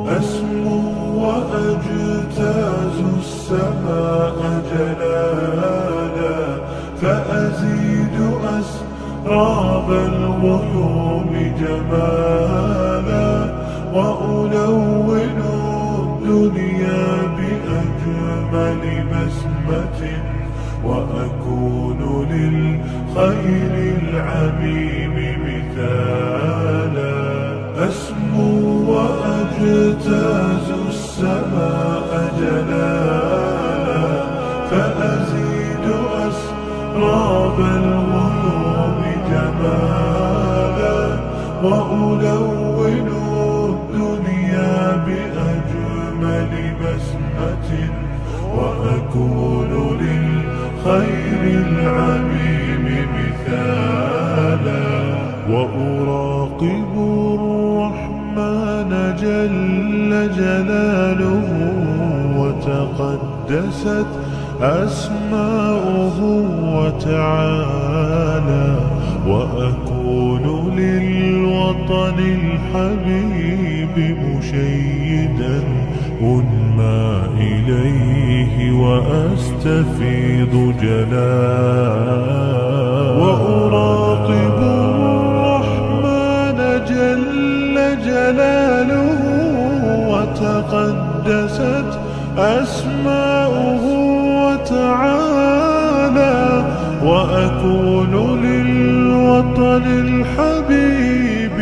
أسمو وأجتاز السماء جلالا، فأزيد أسراب الغيوم جمالا، وألون الدنيا بأجمل بسمة، وأكون للخير العميم مثالا. أسمو وأجتاز السماء جلالا، فأزيد أسراب الغيوم جمالا، وألون الدنيا بأجمل بسمة، وأكون للخير العميم مثالا. وأراقب الرحمن جل جلاله، وتقدست أسماؤه وتعالى، وأكون للوطن الحبيب مشيدا أنمى إليه وأستفيض جلالا. وأراقب الرحمن جل جلاله، وتقدست أسماؤه وتعالى، وأكون للوطن الحبيب